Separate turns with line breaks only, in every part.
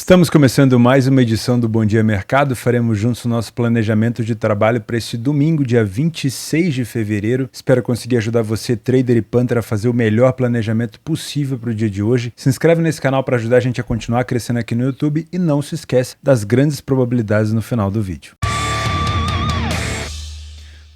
Estamos começando mais uma edição do Bom Dia Mercado. Faremos juntos o nosso planejamento de trabalho para esse domingo, dia 26 de fevereiro. Espero conseguir ajudar você, trader e punter, a fazer o melhor planejamento possível para o dia de hoje. Se inscreve nesse canal para ajudar a gente a continuar crescendo aqui no YouTube e não se esquece das grandes probabilidades no final do vídeo.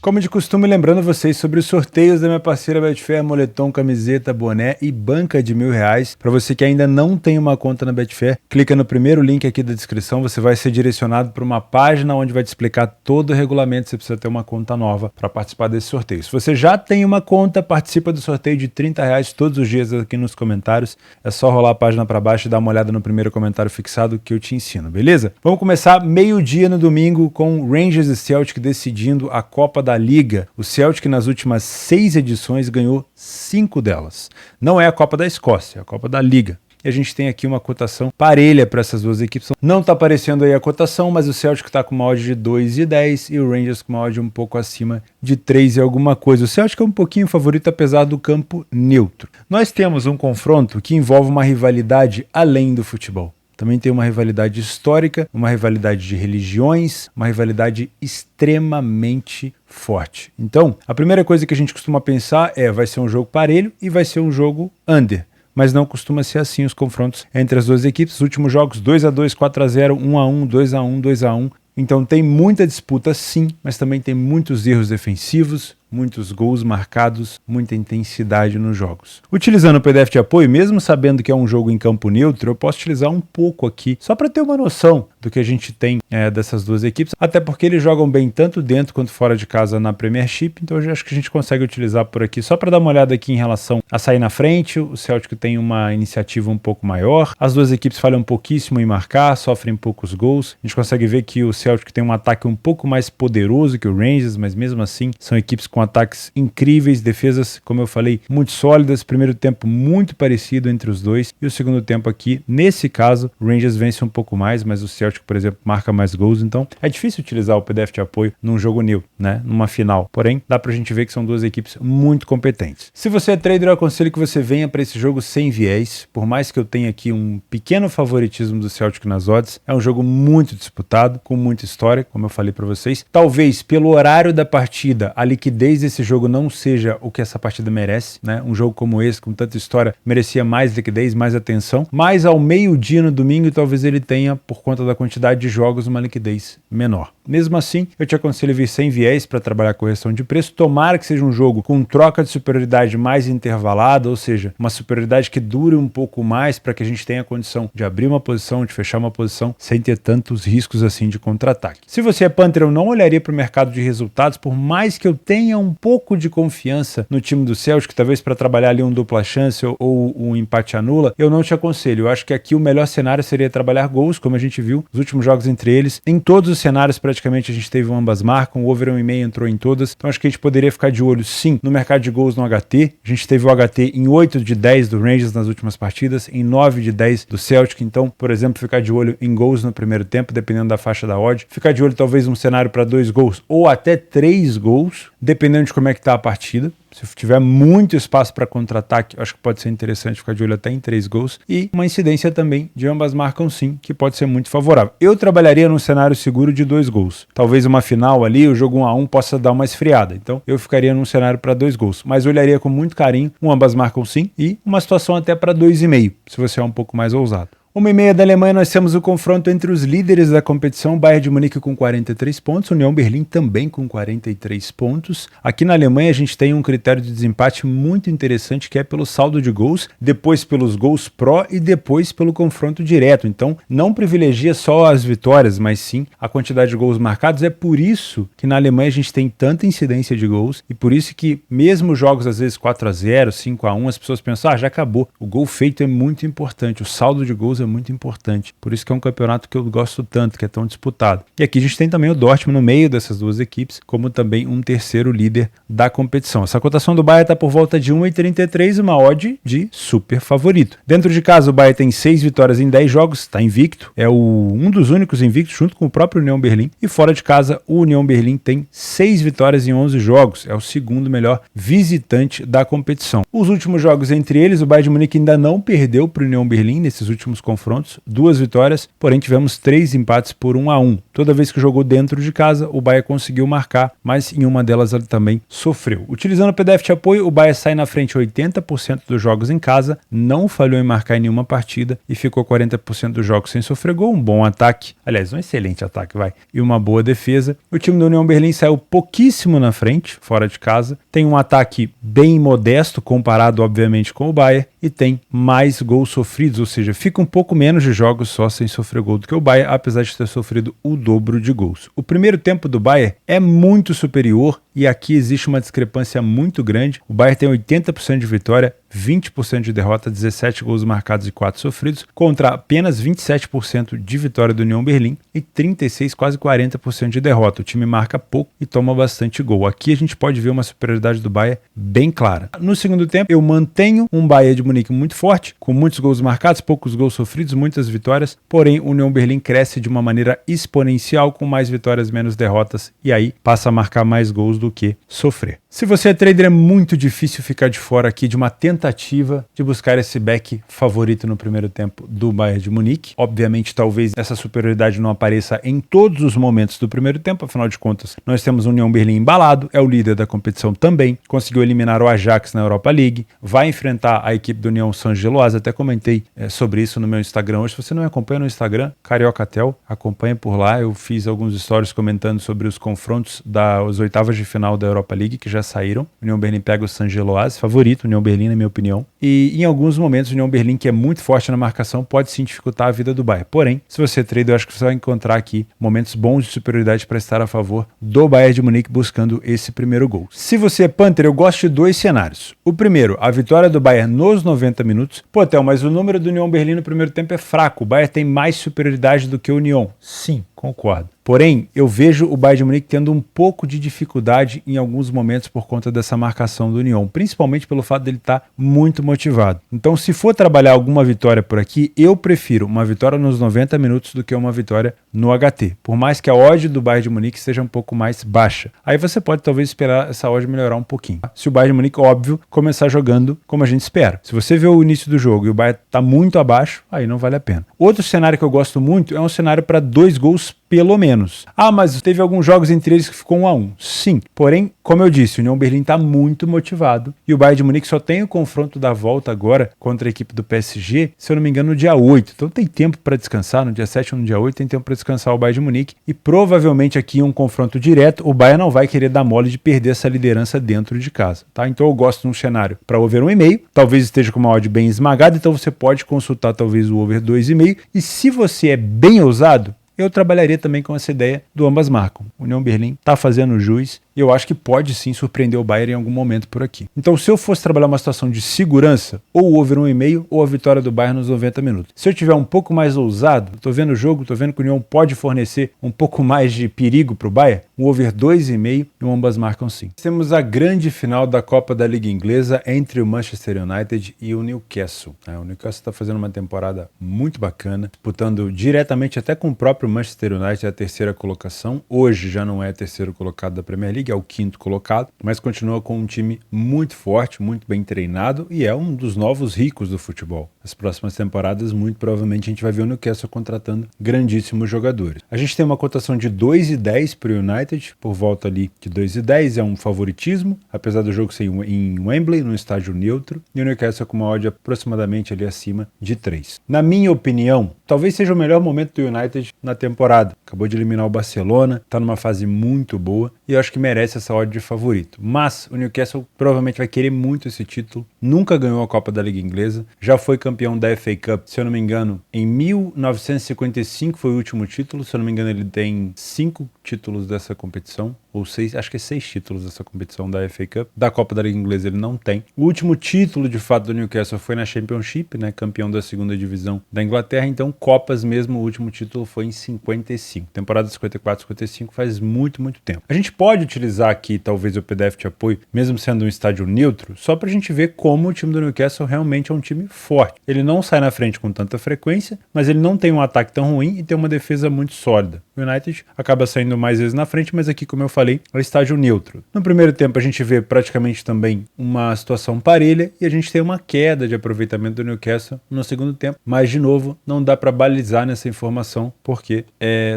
Como de costume, lembrando vocês sobre os sorteios da minha parceira Betfair, moletom, camiseta, boné e banca de R$1.000. Para você que ainda não tem uma conta na Betfair, clica no primeiro link aqui da descrição, você vai ser direcionado para uma página onde vai te explicar todo o regulamento. Você precisa ter uma conta nova para participar desse sorteio. Se você já tem uma conta, participa do sorteio de R$30 todos os dias aqui nos comentários. É só rolar a página para baixo e dar uma olhada no primeiro comentário fixado que eu te ensino, beleza? Vamos começar meio-dia no domingo com Rangers e Celtic decidindo a Copa da Liga. O Celtic nas últimas 6 edições ganhou 5 delas. Não é a Copa da Escócia, é a Copa da Liga. E a gente tem aqui uma cotação parelha para essas duas equipes. Não está aparecendo aí a cotação, mas o Celtic está com uma odd de 2,10 e o Rangers com uma odd um pouco acima de 3 e alguma coisa. O Celtic é um pouquinho favorito apesar do campo neutro. Nós temos um confronto que envolve uma rivalidade além do futebol. Também tem uma rivalidade histórica, uma rivalidade de religiões, uma rivalidade extremamente forte. Então, a primeira coisa que a gente costuma pensar vai ser um jogo parelho e vai ser um jogo under. Mas não costuma ser assim os confrontos entre as duas equipes. Os últimos jogos 2-2, 4-0, 1-1, 2-1, 2-1. Então tem muita disputa sim, mas também tem muitos erros defensivos, muitos gols marcados, muita intensidade nos jogos. Utilizando o PDF de apoio, mesmo sabendo que é um jogo em campo neutro, eu posso utilizar um pouco aqui, só para ter uma noção do que a gente tem dessas duas equipes, até porque eles jogam bem tanto dentro quanto fora de casa na Premiership, então eu acho que a gente consegue utilizar por aqui, só para dar uma olhada aqui em relação a sair na frente. O Celtic tem uma iniciativa um pouco maior, as duas equipes falham pouquíssimo em marcar, sofrem poucos gols, a gente consegue ver que o Celtic tem um ataque um pouco mais poderoso que o Rangers, mas mesmo assim são equipes com ataques incríveis, defesas, como eu falei, muito sólidas, primeiro tempo muito parecido entre os dois, e o segundo tempo aqui, nesse caso, o Rangers vence um pouco mais, mas o Celtic, por exemplo, marca mais gols, então é difícil utilizar o PDF de apoio num jogo neutro, né, numa final, porém, dá pra gente ver que são duas equipes muito competentes. Se você é trader, eu aconselho que você venha para esse jogo sem viés, por mais que eu tenha aqui um pequeno favoritismo do Celtic nas odds, é um jogo muito disputado, com muita história, como eu falei pra vocês, talvez pelo horário da partida, a liquidez desse jogo não seja o que essa partida merece, né? Um jogo como esse, com tanta história, merecia mais liquidez, mais atenção, mas ao meio-dia no domingo, talvez ele tenha, por conta da quantidade de jogos, uma liquidez menor. Mesmo assim, eu te aconselho a vir sem viés para trabalhar a correção de preço. Tomara que seja um jogo com troca de superioridade mais intervalada, ou seja, uma superioridade que dure um pouco mais para que a gente tenha a condição de abrir uma posição, de fechar uma posição, sem ter tantos riscos assim de contra-ataque. Se você é punter, eu não olharia para o mercado de resultados, por mais que eu tenha um pouco de confiança no time do Celtic, talvez para trabalhar ali um dupla chance ou um empate anula, eu não te aconselho. Eu acho que aqui o melhor cenário seria trabalhar gols, como a gente viu nos últimos jogos entre eles. Em todos os cenários, praticamente, a gente teve ambas marcam, o over 1,5 entrou em todas, então acho que a gente poderia ficar de olho, sim, no mercado de gols no HT. A gente teve o HT em 8 de 10 do Rangers nas últimas partidas, em 9 de 10 do Celtic, então, por exemplo, ficar de olho em gols no primeiro tempo, dependendo da faixa da odd. Ficar de olho, talvez, um cenário para 2 gols ou até 3 gols, dependendo de como é que tá a partida. Se tiver muito espaço para contra-ataque, acho que pode ser interessante ficar de olho até em 3 gols. E uma incidência também de ambas marcam sim, que pode ser muito favorável. Eu trabalharia num cenário seguro de 2 gols. Talvez uma final ali, o jogo 1-1 possa dar uma esfriada. Então eu ficaria num cenário para 2 gols. Mas olharia com muito carinho um ambas marcam sim e uma situação até para 2,5, se você é um pouco mais ousado. 1h30 da Alemanha, nós temos o confronto entre os líderes da competição, Bayern de Munique com 43 pontos, União Berlim também com 43 pontos. Aqui na Alemanha a gente tem um critério de desempate muito interessante, que é pelo saldo de gols, depois pelos gols pró e depois pelo confronto direto. Então não privilegia só as vitórias, mas sim a quantidade de gols marcados. É por isso que na Alemanha a gente tem tanta incidência de gols e por isso que mesmo jogos às vezes 4-0, 5-1, as pessoas pensam, já acabou. O gol feito é muito importante, o saldo de gols é muito importante. Por isso que é um campeonato que eu gosto tanto, que é tão disputado. E aqui a gente tem também o Dortmund no meio dessas duas equipes, como também um terceiro líder da competição. Essa cotação do Bayern está por volta de 1,33, uma odd de super favorito. Dentro de casa, o Bayern tem 6 vitórias em 10 jogos, está invicto, é um dos únicos invictos, junto com o próprio União Berlim. E fora de casa, o União Berlim tem 6 vitórias em 11 jogos, é o segundo melhor visitante da competição. Os últimos jogos entre eles, o Bayern de Munique ainda não perdeu para o União Berlim nesses últimos confrontos, 2 vitórias, porém tivemos 3 empates por 1-1. Toda vez que jogou dentro de casa, o Bayern conseguiu marcar, mas em uma delas ele também sofreu. Utilizando o PDF de apoio, o Bayern sai na frente 80% dos jogos em casa, não falhou em marcar em nenhuma partida e ficou 40% dos jogos sem sofrer gol, um bom ataque, aliás, um excelente ataque, e uma boa defesa. O time da União Berlim saiu pouquíssimo na frente, fora de casa, tem um ataque bem modesto comparado, obviamente, com o Bayern e tem mais gols sofridos, ou seja, fica um pouco menos de jogos só sem sofrer gol do que o Bayern, apesar de ter sofrido o dobro de gols. O primeiro tempo do Bayern é muito superior e aqui existe uma discrepância muito grande. O Bayern tem 80% de vitória, 20% de derrota, 17 gols marcados e 4 sofridos, contra apenas 27% de vitória do União Berlim e 36, quase 40% de derrota. O time marca pouco e toma bastante gol. Aqui a gente pode ver uma superioridade do Bayern bem clara. No segundo tempo, eu mantenho um Bayern de Munique muito forte, com muitos gols marcados, poucos gols sofridos, muitas vitórias, porém o União Berlim cresce de uma maneira exponencial, com mais vitórias, menos derrotas, e aí passa a marcar mais gols do que sofrer. Se você é trader, é muito difícil ficar de fora aqui de uma tentativa de buscar esse back favorito no primeiro tempo do Bayern de Munique. Obviamente, talvez essa superioridade não apareça em todos os momentos do primeiro tempo, afinal de contas, nós temos o União Berlim embalado, é o líder da competição também, conseguiu eliminar o Ajax na Europa League, vai enfrentar a equipe do União Saint-Gilloise, até comentei sobre isso no meu Instagram hoje. Se você não me acompanha no Instagram, Cariocatel, acompanhe por lá, eu fiz alguns stories comentando sobre os confrontos das oitavas de final da Europa League, que já saíram. O União Berlim pega o Saint-Gilloise, favorito, União Berlim, na minha opinião. E em alguns momentos, o União Berlim, que é muito forte na marcação, pode sim dificultar a vida do Bayern. Porém, se você é trader, eu acho que você vai encontrar aqui momentos bons de superioridade para estar a favor do Bayern de Munique buscando esse primeiro gol. Se você é Panther, eu gosto de 2 cenários. O primeiro, a vitória do Bayern nos 90 minutos. Pô, Theo, mas o número do União Berlim no primeiro tempo é fraco. O Bayern tem mais superioridade do que o União. Sim, concordo. Porém, eu vejo o Bayern de Munique tendo um pouco de dificuldade em alguns momentos por conta dessa marcação do União, principalmente pelo fato dele estar muito motivado. Então, se for trabalhar alguma vitória por aqui, eu prefiro uma vitória nos 90 minutos do que uma vitória no HT, por mais que a odd do Bayern de Munique seja um pouco mais baixa. Aí você pode talvez esperar essa odd melhorar um pouquinho. Se o Bayern de Munique, óbvio, começar jogando como a gente espera. Se você vê o início do jogo e o Bayern está muito abaixo, aí não vale a pena. Outro cenário que eu gosto muito é um cenário para 2 gols pelo menos. Ah, mas teve alguns jogos entre eles que ficou 1-1. Sim, porém, como eu disse, o União Berlim está muito motivado e o Bayern de Munique só tem o confronto da volta agora contra a equipe do PSG, se eu não me engano, no dia 8. Então tem tempo para descansar, no dia 7 ou no dia 8 tem tempo para descansar o Bayern de Munique e provavelmente aqui em um confronto direto, o Bayern não vai querer dar mole de perder essa liderança dentro de casa, tá? Então eu gosto de um cenário para over 1,5, talvez esteja com uma odd bem esmagada, então você pode consultar talvez o over 2,5 e se você é bem ousado, eu trabalharia também com essa ideia do ambas marcam. O União Berlim está fazendo jus e eu acho que pode sim surpreender o Bayern em algum momento por aqui. Então, se eu fosse trabalhar uma situação de segurança, ou o over 1,5 ou a vitória do Bayern nos 90 minutos. Se eu tiver um pouco mais ousado, estou vendo o jogo, estou vendo que o União pode fornecer um pouco mais de perigo para o Bayern, um over 2,5 e um ambas marcam sim. Temos a grande final da Copa da Liga Inglesa entre o Manchester United e o Newcastle. O Newcastle está fazendo uma temporada muito bacana, disputando diretamente até com o próprio Manchester United a terceira colocação. Hoje já não é terceiro colocado da Premier League, é o 5º colocado, mas continua com um time muito forte, muito bem treinado e é um dos novos ricos do futebol. As próximas temporadas, muito provavelmente, a gente vai ver o Newcastle contratando grandíssimos jogadores. A gente tem uma cotação de 2,10 para o United, por volta ali de 2,10, é um favoritismo, apesar do jogo ser em Wembley, num estádio neutro, e o Newcastle com uma odd aproximadamente ali acima de 3. Na minha opinião, talvez seja o melhor momento do United na temporada. Acabou de eliminar o Barcelona, está numa fase muito boa e eu acho que merece essa odd de favorito. Mas o Newcastle provavelmente vai querer muito esse título. Nunca ganhou a Copa da Liga Inglesa, já foi campeão da FA Cup, se eu não me engano, em 1955 foi o último título. Se eu não me engano, ele tem 5 títulos dessa competição, ou 6, acho que é 6 títulos dessa competição da FA Cup. Da Copa da Liga Inglesa ele não tem. O último título de fato do Newcastle foi na Championship, né, campeão da 2ª divisão da Inglaterra, então Copas mesmo, o último título foi em 55. Temporada 54-55 faz muito tempo. A gente pode utilizar aqui talvez o PDF de apoio, mesmo sendo um estádio neutro, só pra gente ver como o time do Newcastle realmente é um time forte. Ele não sai na frente com tanta frequência, mas ele não tem um ataque tão ruim e tem uma defesa muito sólida. O United acaba saindo mais vezes na frente, mas aqui, como eu falei, falei, é o estágio neutro. No primeiro tempo a gente vê praticamente também uma situação parelha e a gente tem uma queda de aproveitamento do Newcastle no segundo tempo, mas de novo não dá para balizar nessa informação porque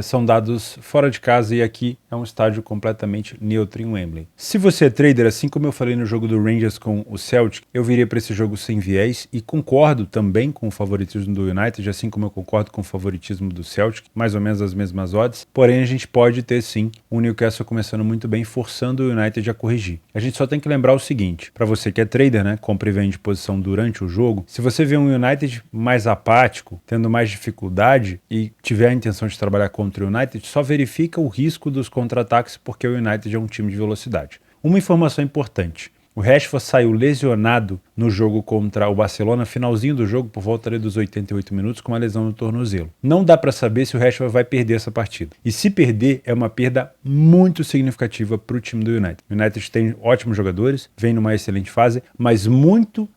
são dados fora de casa e aqui é um estádio completamente neutro em Wembley. Se você é trader, assim como eu falei no jogo do Rangers com o Celtic, eu viria para esse jogo sem viés e concordo também com o favoritismo do United, assim como eu concordo com o favoritismo do Celtic, mais ou menos as mesmas odds, porém a gente pode ter sim o Newcastle começando muito bem, forçando o United a corrigir. A gente só tem que lembrar o seguinte, para você que é trader, né, compra e vende posição durante o jogo, se você vê um United mais apático, tendo mais dificuldade e tiver a intenção de trabalhar contra o United, só verifica o risco dos contra-ataques porque o United é um time de velocidade. Uma informação importante, o Rashford saiu lesionado no jogo contra o Barcelona, finalzinho do jogo, por volta ali dos 88 minutos, com uma lesão no tornozelo. Não dá para saber se o Rashford vai perder essa partida. E se perder, é uma perda muito significativa para o time do United. O United tem ótimos jogadores, vem numa excelente fase, mas muito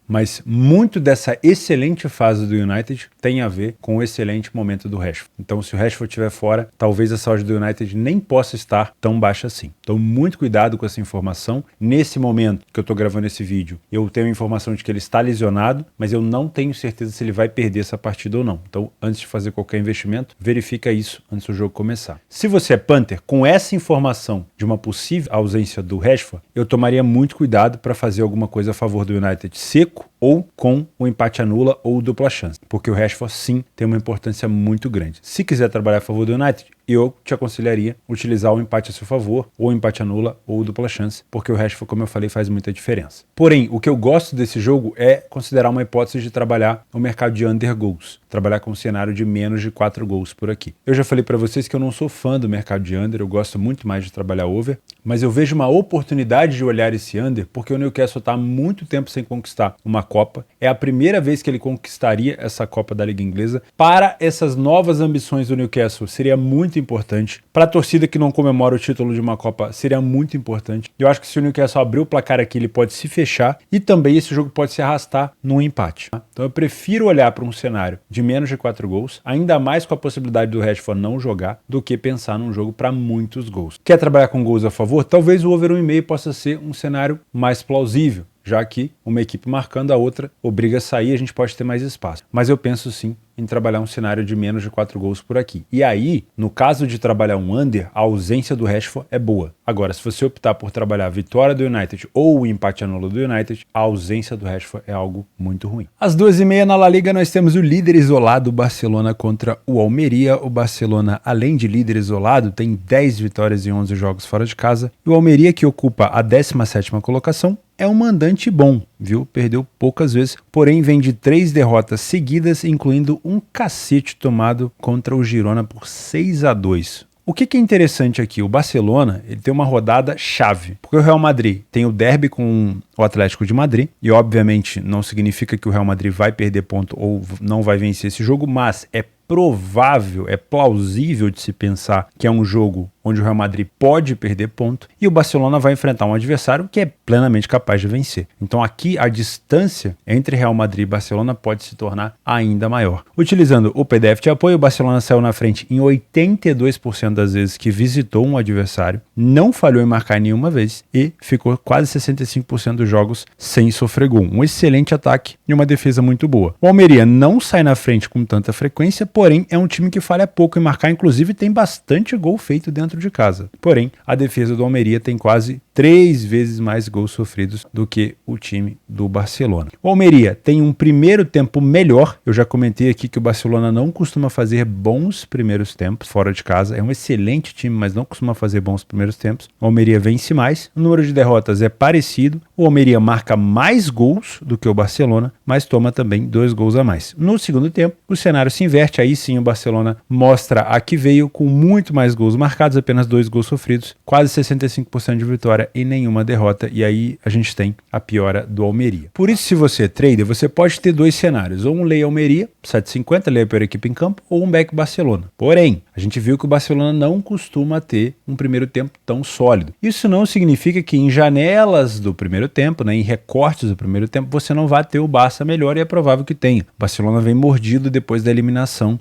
dessa excelente fase do United tem a ver com o excelente momento do Rashford. Então, se o Rashford estiver fora, talvez a saúde do United nem possa estar tão baixa assim. Então, muito cuidado com essa informação. Nesse momento que eu estou gravando esse vídeo, eu tenho a informação de que ele está lesionado, mas eu não tenho certeza se ele vai perder essa partida ou não. Então, antes de fazer qualquer investimento, verifica isso antes do jogo começar. Se você é punter, com essa informação de uma possível ausência do Rashford, eu tomaria muito cuidado para fazer alguma coisa a favor do United seco ou com o empate anula ou dupla chance, porque o Rashford sim tem uma importância muito grande. Se quiser trabalhar a favor do United, eu te aconselharia utilizar o empate a seu favor, ou empate anula, ou dupla chance, porque o Rashford, como eu falei, faz muita diferença. Porém, o que eu gosto desse jogo é considerar uma hipótese de trabalhar o mercado de under goals, trabalhar com um cenário de menos de 4 gols por aqui. Eu já falei para vocês que eu não sou fã do mercado de under, eu gosto muito mais de trabalhar over, mas eu vejo uma oportunidade de olhar esse under, porque o Newcastle está há muito tempo sem conquistar uma Copa, é a primeira vez que ele conquistaria essa Copa da Liga Inglesa. Para essas novas ambições do Newcastle, seria muito importante. Para a torcida que não comemora o título de uma Copa, seria muito importante. Eu acho que se o Newcastle abrir o placar aqui, ele pode se fechar e também esse jogo pode se arrastar num empate. Então eu prefiro olhar para um cenário de menos de 4 gols, ainda mais com a possibilidade do Rashford não jogar, do que pensar num jogo para muitos gols. Quer trabalhar com gols a favor? Talvez o over 1,5 possa ser um cenário mais plausível, já que uma equipe marcando a outra obriga a sair, a gente pode ter mais espaço. Mas eu penso sim em trabalhar um cenário de menos de 4 gols por aqui. E aí, no caso de trabalhar um under, a ausência do Rashford é boa. Agora, se você optar por trabalhar a vitória do United ou o empate anula do United, a ausência do Rashford é algo muito ruim. Às 2h30 na La Liga nós temos o líder isolado, o Barcelona, contra o Almeria. O Barcelona, além de líder isolado, tem 10 vitórias em 11 jogos fora de casa. E o Almeria, que ocupa a 17ª colocação, é um mandante bom, viu? Perdeu poucas vezes, porém vem de 3 derrotas seguidas, incluindo um cacete tomado contra o Girona por 6-2. O que é interessante aqui? O Barcelona ele tem uma rodada chave, porque o Real Madrid tem o derby com o Atlético de Madrid, e obviamente não significa que o Real Madrid vai perder ponto ou não vai vencer esse jogo, mas é provável, é plausível de se pensar que é um jogo onde o Real Madrid pode perder ponto e o Barcelona vai enfrentar um adversário que é plenamente capaz de vencer. Então aqui a distância entre Real Madrid e Barcelona pode se tornar ainda maior. Utilizando o PDF de apoio, o Barcelona saiu na frente em 82% das vezes que visitou um adversário, não falhou em marcar nenhuma vez e ficou quase 65% dos jogos sem sofrer gol. Um excelente ataque e uma defesa muito boa. O Almeria não sai na frente com tanta frequência, porém é um time que falha pouco em marcar, inclusive tem bastante gol feito dentro de casa. Porém, a defesa do Almeria tem quase 3 vezes mais gols sofridos do que o time do Barcelona. O Almeria tem um primeiro tempo melhor. Eu já comentei aqui que o Barcelona não costuma fazer bons primeiros tempos fora de casa. É um excelente time, mas não costuma fazer bons primeiros tempos. O Almeria vence mais. O número de derrotas é parecido. O Almeria marca mais gols do que o Barcelona, mas toma também 2 gols a mais. No segundo tempo, o cenário se inverte. Aí sim o Barcelona mostra a que veio com muito mais gols marcados, apenas 2 gols sofridos, quase 65% de vitória e nenhuma derrota, e aí a gente tem a piora do Almeria. Por isso, se você é trader, você pode ter 2 cenários, ou um lay Almeria, 7,50, lay a pior equipe em campo, ou um back Barcelona. Porém, a gente viu que o Barcelona não costuma ter um primeiro tempo tão sólido. Isso não significa que em janelas do primeiro tempo, né, em recortes do primeiro tempo, você não vai ter o Barça melhor, e é provável que tenha. O Barcelona vem mordido depois da eliminação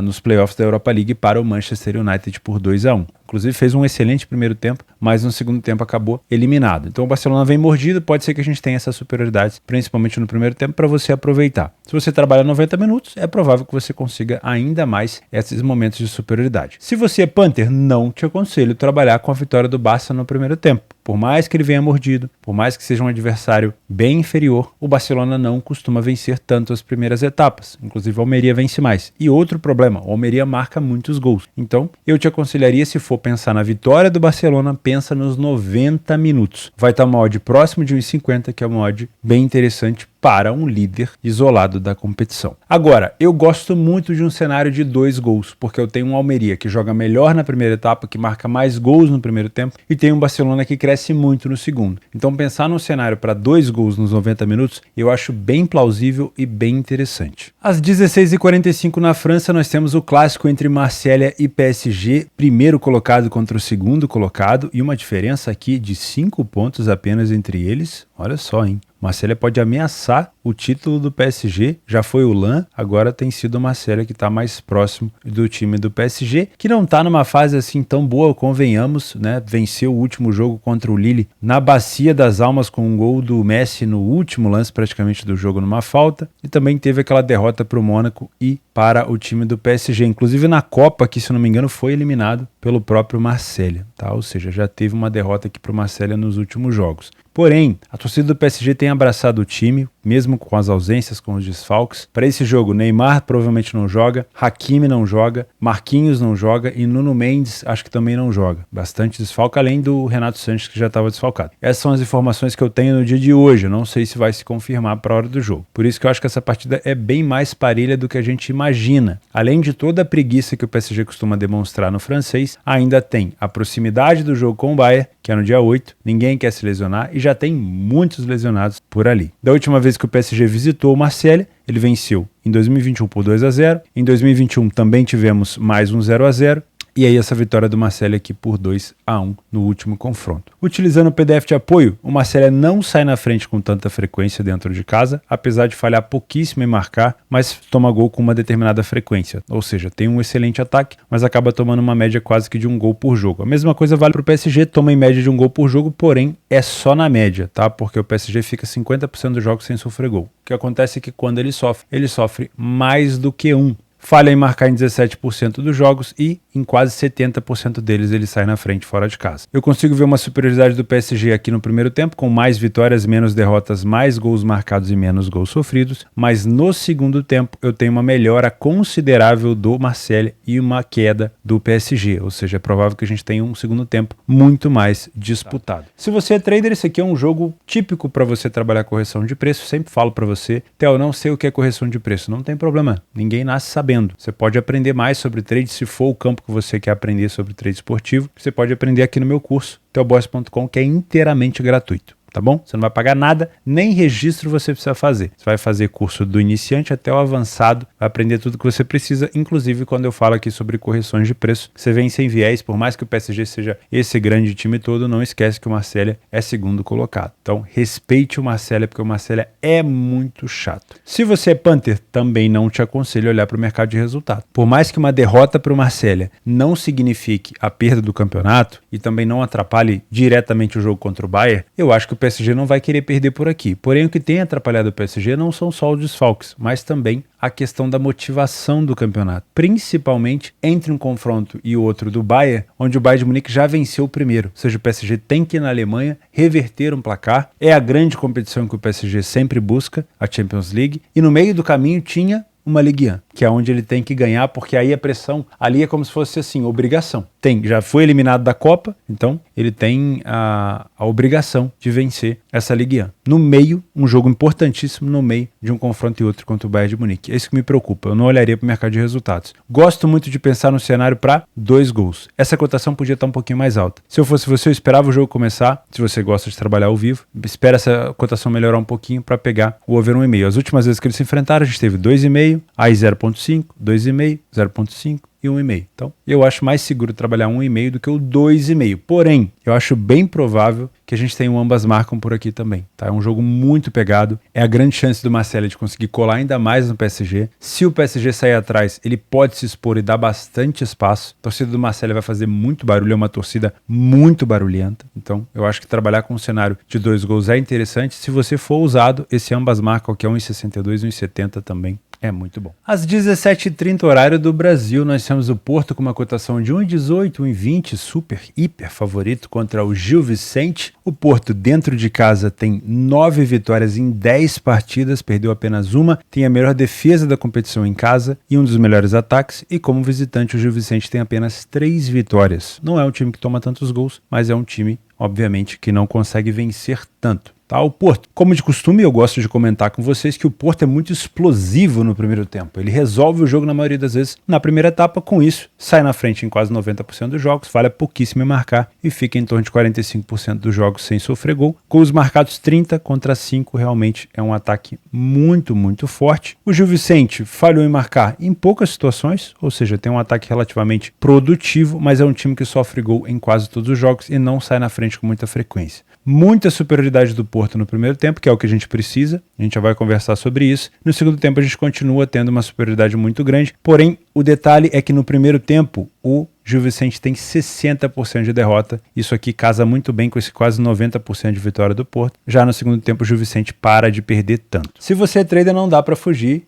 nos playoffs da Europa League para o Manchester United por 2-1. Inclusive fez um excelente primeiro tempo, mas no segundo tempo acabou eliminado. Então o Barcelona vem mordido, pode ser que a gente tenha essas superioridades, principalmente no primeiro tempo, para você aproveitar. Se você trabalha 90 minutos, é provável que você consiga ainda mais esses momentos de superioridade. Se você é Panther, não te aconselho trabalhar com a vitória do Barça no primeiro tempo. Por mais que ele venha mordido, por mais que seja um adversário bem inferior, o Barcelona não costuma vencer tanto as primeiras etapas. Inclusive o Almeria vence mais. E outro problema, o Almeria marca muitos gols. Então eu te aconselharia, se for pensar na vitória do Barcelona, pensa nos 90 minutos. Vai estar uma odd próximo de 1,50, que é uma odd bem interessante para um líder isolado da competição. Agora, eu gosto muito de um cenário de 2 gols, porque eu tenho um Almeria que joga melhor na primeira etapa, que marca mais gols no primeiro tempo, e tem um Barcelona que cresce muito no segundo. Então pensar num cenário para 2 gols nos 90 minutos, eu acho bem plausível e bem interessante. Às 16h45 na França, nós temos o clássico entre Marselha e PSG, primeiro colocado contra o segundo colocado, e uma diferença aqui de 5 pontos apenas entre eles. Olha só, hein? Marselha pode ameaçar o título do PSG, já foi o LAN, agora tem sido o Marselha que está mais próximo do time do PSG, que não está numa fase assim tão boa, convenhamos, né? Venceu o último jogo contra o Lille na Bacia das Almas com um gol do Messi no último lance praticamente do jogo numa falta, e também teve aquela derrota para o Mônaco e para o time do PSG, inclusive na Copa, que se não me engano foi eliminado pelo próprio Marselha, tá? Ou seja, já teve uma derrota aqui para o Marselha nos últimos jogos. Porém, a torcida do PSG tem abraçado o time, mesmo com as ausências, com os desfalques. Para esse jogo, Neymar provavelmente não joga, Hakimi não joga, Marquinhos não joga e Nuno Mendes acho que também não joga. Bastante desfalque, além do Renato Sanches, que já estava desfalcado. Essas são as informações que eu tenho no dia de hoje. Eu não sei se vai se confirmar para a hora do jogo. Por isso que eu acho que essa partida é bem mais parelha do que a gente imagina. Além de toda a preguiça que o PSG costuma demonstrar no francês, ainda tem a proximidade do jogo com o Bayern, que é no dia 8, ninguém quer se lesionar e já tem muitos lesionados por ali. Da última vez que o PSG visitou o Marselha, ele venceu em 2021 por 2-0, em 2021 também tivemos mais um 0-0, e aí essa vitória do Marselha aqui por 2-1 no último confronto. Utilizando o PDF de apoio, o Marselha não sai na frente com tanta frequência dentro de casa, apesar de falhar pouquíssimo em marcar, mas toma gol com uma determinada frequência. Ou seja, tem um excelente ataque, mas acaba tomando uma média quase que de um gol por jogo. A mesma coisa vale para o PSG, toma em média de um gol por jogo, porém é só na média, tá? Porque o PSG fica 50% dos jogos sem sofrer gol. O que acontece é que quando ele sofre mais do que um. Falha em marcar em 17% dos jogos e em quase 70% deles ele sai na frente fora de casa. Eu consigo ver uma superioridade do PSG aqui no primeiro tempo, com mais vitórias, menos derrotas, mais gols marcados e menos gols sofridos, mas no segundo tempo eu tenho uma melhora considerável do Marselha e uma queda do PSG, ou seja, é provável que a gente tenha um segundo tempo muito mais disputado. Se você é trader, esse aqui é um jogo típico para você trabalhar correção de preço. Sempre falo para você, Theo, não sei o que é correção de preço, não tem problema, ninguém nasce sabendo. Você pode aprender mais sobre trade, se for o campo que você quer aprender sobre trade esportivo. Você pode aprender aqui no meu curso, theoborges.com, que é inteiramente gratuito. Tá bom? Você não vai pagar nada, nem registro você precisa fazer. Você vai fazer curso do iniciante até o avançado, vai aprender tudo que você precisa, inclusive quando eu falo aqui sobre correções de preço. Você vem sem viés, por mais que o PSG seja esse grande time todo, não esquece que o Marselha é segundo colocado. Então, respeite o Marselha, porque o Marselha é muito chato. Se você é Panther, também não te aconselho a olhar para o mercado de resultado. Por mais que uma derrota para o Marselha não signifique a perda do campeonato e também não atrapalhe diretamente o jogo contra o Bayern, eu acho que o PSG não vai querer perder por aqui. Porém, o que tem atrapalhado o PSG não são só os desfalques, mas também a questão da motivação do campeonato, principalmente entre um confronto e o outro do Bayern, onde o Bayern de Munique já venceu o primeiro, ou seja, o PSG tem que ir na Alemanha reverter um placar, é a grande competição que o PSG sempre busca, a Champions League, e no meio do caminho tinha uma Ligue 1, que é onde ele tem que ganhar, porque aí a pressão ali é como se fosse assim, obrigação. Já foi eliminado da Copa, então ele tem a obrigação de vencer essa Ligue 1. No meio, um jogo importantíssimo no meio de um confronto e outro contra o Bayern de Munique. É isso que me preocupa, eu não olharia para o mercado de resultados. Gosto muito de pensar no cenário para 2 gols. Essa cotação podia estar um pouquinho mais alta. Se eu fosse você, eu esperava o jogo começar, se você gosta de trabalhar ao vivo, espera essa cotação melhorar um pouquinho para pegar o over 1,5. As últimas vezes que eles se enfrentaram, a gente teve 2,5, aí 0,5, 2,5, 0,5, e 1,5. Então, eu acho mais seguro trabalhar 1,5 do que o 2,5. Porém, eu acho bem provável que a gente tenha um ambas marcam por aqui também, tá? É um jogo muito pegado, é a grande chance do Marcelo de conseguir colar ainda mais no PSG. Se o PSG sair atrás, ele pode se expor e dar bastante espaço. A torcida do Marcelo vai fazer muito barulho, é uma torcida muito barulhenta. Então, eu acho que trabalhar com um cenário de 2 gols é interessante. Se você for ousado, esse ambas marcam, que é 1,62, 1,70 também, é muito bom. Às 17h30, horário do Brasil, nós temos o Porto com uma cotação de 1,18, 1,20, super, hiper favorito contra o Gil Vicente. O Porto, dentro de casa, tem 9 vitórias em 10 partidas, perdeu apenas uma, tem a melhor defesa da competição em casa e um dos melhores ataques, e como visitante o Gil Vicente tem apenas 3 vitórias. Não é um time que toma tantos gols, mas é um time, obviamente, que não consegue vencer tanto. Tá, o Porto, como de costume, eu gosto de comentar com vocês que o Porto é muito explosivo no primeiro tempo. Ele resolve o jogo na maioria das vezes na primeira etapa, com isso, sai na frente em quase 90% dos jogos, falha pouquíssimo em marcar e fica em torno de 45% dos jogos sem sofrer gol. Gols marcados 30 contra 5, realmente é um ataque muito, muito forte. O Gil Vicente falhou em marcar em poucas situações, ou seja, tem um ataque relativamente produtivo, mas é um time que sofre gol em quase todos os jogos e não sai na frente com muita frequência. Muita superioridade do Porto no primeiro tempo, que é o que a gente precisa, a gente já vai conversar sobre isso. No segundo tempo a gente continua tendo uma superioridade muito grande, porém o detalhe é que no primeiro tempo o Gil Vicente tem 60% de derrota, isso aqui casa muito bem com esse quase 90% de vitória do Porto. Já no segundo tempo o Gil Vicente para de perder tanto. Se você é trader, não dá para fugir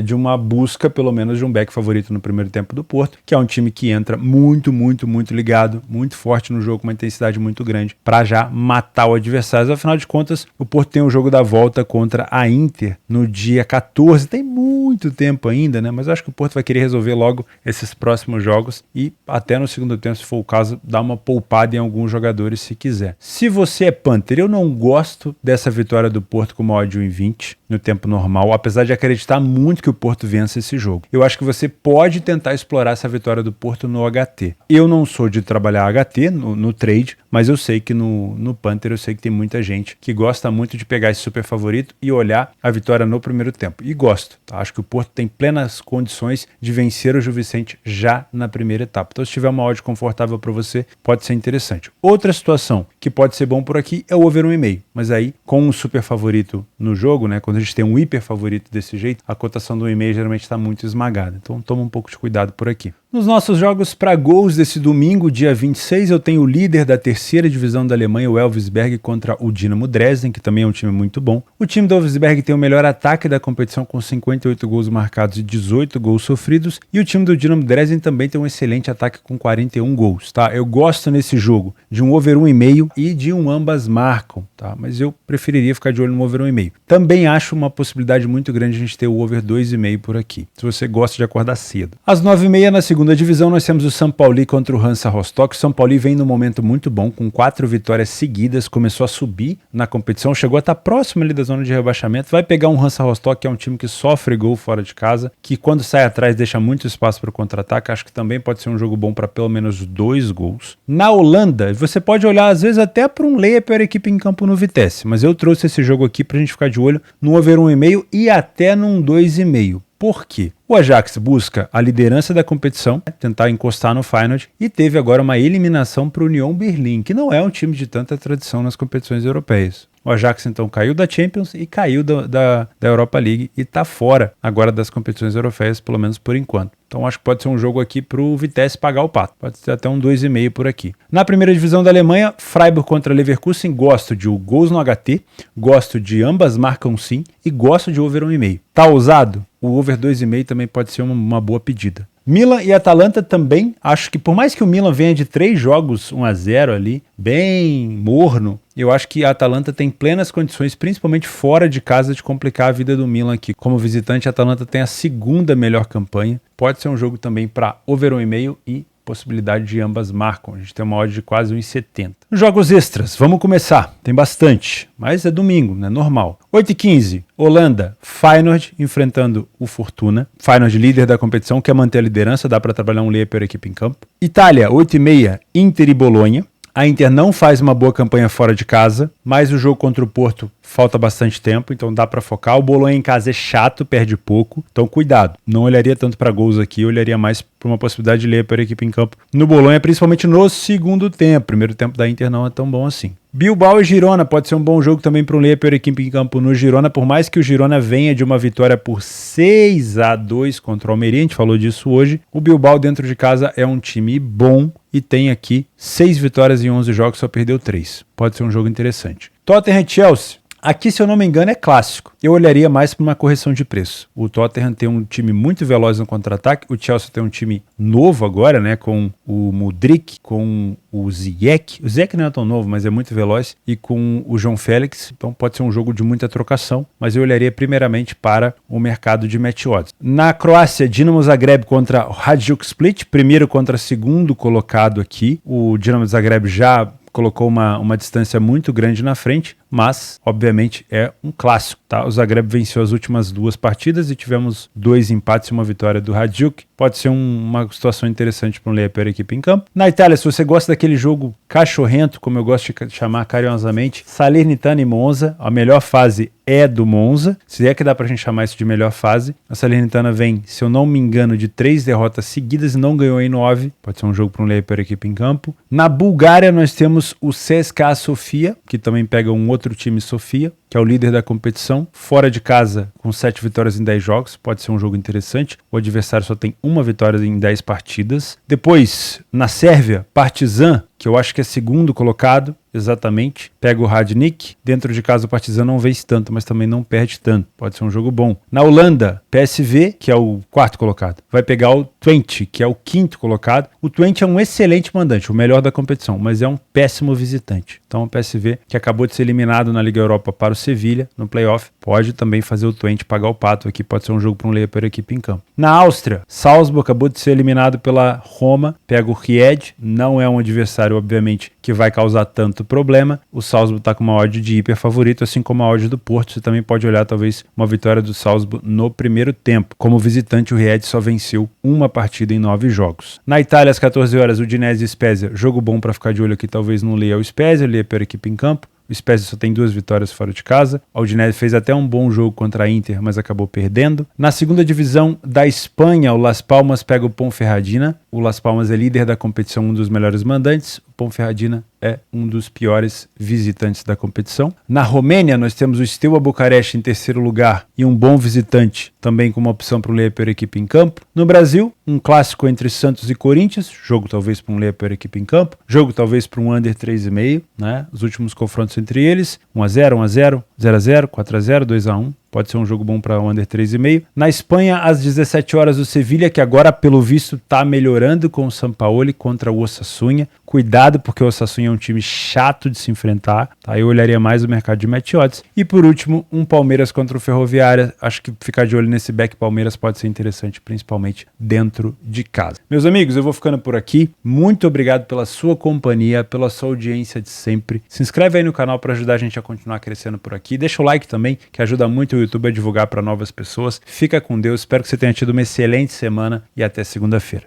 de uma busca, pelo menos, de um back favorito no primeiro tempo do Porto, que é um time que entra muito, muito, muito ligado, muito forte no jogo, com uma intensidade muito grande, para já matar o adversário. Afinal de contas, o Porto tem o jogo da volta contra a Inter no dia 14, tem muito tempo ainda, né? Mas eu acho que o Porto vai querer resolver logo esses próximos jogos e até no segundo tempo, se for o caso, dar uma poupada em alguns jogadores se quiser. Se você é Panther, eu não gosto dessa vitória do Porto com uma odd 1,20 no tempo normal, apesar de acreditar muito que o Porto vença esse jogo. Eu acho que você pode tentar explorar essa vitória do Porto no HT. Eu não sou de trabalhar HT no trade, mas eu sei que no Panther, eu sei que tem muita gente que gosta muito de pegar esse super favorito e olhar a vitória no primeiro tempo. E gosto, tá? Acho que o Porto tem plenas condições de vencer o Gil Vicente já na primeira etapa. Então, se tiver uma odd confortável para você, pode ser interessante. Outra situação que pode ser bom por aqui é o over 1,5. Mas aí, com um super favorito no jogo, né? Quando a gente tem um hiper favorito desse jeito, a cotação do 1,5 geralmente está muito esmagada. Então, toma um pouco de cuidado por aqui. Nos nossos jogos para gols desse domingo, dia 26, eu tenho o líder da terceira divisão da Alemanha, o Elversberg, contra o Dinamo Dresden, que também é um time muito bom. O time do Elversberg tem o melhor ataque da competição, com 58 gols marcados e 18 gols sofridos. E o time do Dinamo Dresden também tem um excelente ataque com 41 gols, tá? Eu gosto nesse jogo de um over 1,5 e de um ambas marcam, tá? Mas eu preferiria ficar de olho no over 1,5. Também acho uma possibilidade muito grande de a gente ter o over 2,5 por aqui, se você gosta de acordar cedo. Às 9h30, na segunda divisão, nós temos o São Paulo contra o Hansa Rostock. O São Paulo vem num momento muito bom, com 4 vitórias seguidas, começou a subir na competição, chegou a estar próximo ali da zona de rebaixamento, vai pegar um Hansa Rostock, que é um time que sofre gol fora de casa, que quando sai atrás deixa muito espaço para o contra-ataque. Acho que também pode ser um jogo bom para pelo menos 2 gols. Na Holanda, você pode olhar às vezes até para um lay para a equipe em campo no Vitesse, mas eu trouxe esse jogo aqui para a gente ficar de olho no over 1,5 e até num 2,5. Por quê? O Ajax busca a liderança da competição, tentar encostar no Feyenoord, e teve agora uma eliminação para o Union Berlin, que não é um time de tanta tradição nas competições europeias. O Ajax então caiu da Champions e caiu da Europa League e está fora agora das competições europeias, pelo menos por enquanto. Então acho que pode ser um jogo aqui para o Vitesse pagar o pato. Pode ser até um 2,5 por aqui. Na primeira divisão da Alemanha, Freiburg contra Leverkusen. Gosto de gols no HT, gosto de ambas marcam sim e gosto de over 1,5. Tá ousado? O over 2,5 também pode ser uma boa pedida. Milan e Atalanta também, acho que por mais que o Milan venha de 3 jogos 1-0 ali, bem morno, eu acho que a Atalanta tem plenas condições, principalmente fora de casa, de complicar a vida do Milan aqui. Como visitante, a Atalanta tem a segunda melhor campanha, pode ser um jogo também para over 1,5 e possibilidade de ambas marcam. A gente tem uma odd de quase 1,70. Jogos extras, vamos começar. Tem bastante, mas é domingo, né? Normal. 8h15, Holanda, Feyenoord enfrentando o Fortuna. Feyenoord líder da competição, quer manter a liderança, dá para trabalhar um lay per equipe em campo. Itália, 8h30, Inter e Bolonha. A Inter não faz uma boa campanha fora de casa, mas o jogo contra o Porto falta bastante tempo, então dá para focar. O Bolonha em casa é chato, perde pouco, então cuidado. Não olharia tanto para gols aqui, eu olharia mais para uma possibilidade de ler para a equipe em campo no Bolonha, principalmente no segundo tempo. Primeiro tempo da Inter não é tão bom assim. Bilbao e Girona pode ser um bom jogo também para um ler para a equipe em campo no Girona, por mais que o Girona venha de uma vitória por 6-2 contra o Almeria, a gente falou disso hoje. O Bilbao dentro de casa é um time bom e tem aqui 6 vitórias em 11 jogos, só perdeu 3. Pode ser um jogo interessante. Tottenham e Chelsea. Aqui, se eu não me engano, é clássico. Eu olharia mais para uma correção de preço. O Tottenham tem um time muito veloz no contra-ataque. O Chelsea tem um time novo agora, né? Com o Mudryk, com o Ziyech. O Ziyech não é tão novo, mas é muito veloz. E com o João Félix. Então pode ser um jogo de muita trocação. Mas eu olharia primeiramente para o mercado de match odds. Na Croácia, Dinamo Zagreb contra o Hajduk Split. Primeiro contra segundo colocado aqui. O Dinamo Zagreb já colocou uma distância muito grande na frente, mas, obviamente, é um clássico, tá? O Zagreb venceu as últimas 2 partidas e tivemos 2 empates e uma vitória do Hajduk. Pode ser uma situação interessante para um ler para a equipe em campo. Na Itália, se você gosta daquele jogo cachorrento, como eu gosto de chamar carinhosamente, Salernitana e Monza, a melhor fase é do Monza, se é que dá pra gente chamar isso de melhor fase. A Salernitana vem, se eu não me engano, de 3 derrotas seguidas e não ganhou em 9. Pode ser um jogo para um ler para a equipe em campo. Na Bulgária, nós temos o CSKA Sofia, que também pega um outro time Sofia, que é o líder da competição, fora de casa com 7 vitórias em 10 jogos, pode ser um jogo interessante. O adversário só tem 1 vitória em 10 partidas. Depois, na Sérvia, Partizan, que eu acho que é segundo colocado, exatamente, pega o Radnik. Dentro de casa o Partizan não vence tanto, mas também não perde tanto. Pode ser um jogo bom. Na Holanda, PSV, que é o 4º colocado, vai pegar o Twente, que é o 5º colocado. O Twente é um excelente mandante, o melhor da competição, mas é um péssimo visitante. Então o PSV, que acabou de ser eliminado na Liga Europa para o Sevilha, no playoff, pode também fazer o Twente pagar o pato aqui. Pode ser um jogo para um ler para a equipe em campo. Na Áustria, Salzburg acabou de ser eliminado pela Roma, pega o Ried, não é um adversário, obviamente, que vai causar tanto problema. O Salzburg está com uma odd de hiper favorito, assim como a odd do Porto. Você também pode olhar talvez uma vitória do Salzburg no primeiro tempo. Como visitante, o Ried só venceu uma partida em 9 jogos. Na Itália, às 14 horas, o Udinese e Spezia. Jogo bom para ficar de olho aqui, talvez não leia o Spezia, leia para a equipe em campo. O Spezia só tem 2 vitórias fora de casa. A Udinese fez até um bom jogo contra a Inter, mas acabou perdendo. Na segunda divisão da Espanha, o Las Palmas pega o Ponferradina. O Las Palmas é líder da competição, um dos melhores mandantes. O Ponferradina é um dos piores visitantes da competição. Na Romênia, nós temos o Steaua Bucareste em terceiro lugar e um bom visitante, também com uma opção para um ler para a equipe em campo. No Brasil, um clássico entre Santos e Corinthians, jogo talvez para um ler para a equipe em campo, jogo talvez para um under 3,5, né? Os últimos confrontos entre eles, 1-0, 1-0, 0-0, 4-0, 2-1. Pode ser um jogo bom para o under 3,5. Na Espanha, às 17 horas, o Sevilha, que agora, pelo visto, está melhorando com o Sampaoli contra o Osasuna. Cuidado, porque o Osasuna é um time chato de se enfrentar. Tá? Eu olharia mais o mercado de match odds. E, por último, um Palmeiras contra o Ferroviária. Acho que ficar de olho nesse back Palmeiras pode ser interessante, principalmente dentro de casa. Meus amigos, eu vou ficando por aqui. Muito obrigado pela sua companhia, pela sua audiência de sempre. Se inscreve aí no canal para ajudar a gente a continuar crescendo por aqui. Deixa o like também, que ajuda muito o YouTube a divulgar para novas pessoas. Fica com Deus, espero que você tenha tido uma excelente semana e até segunda-feira.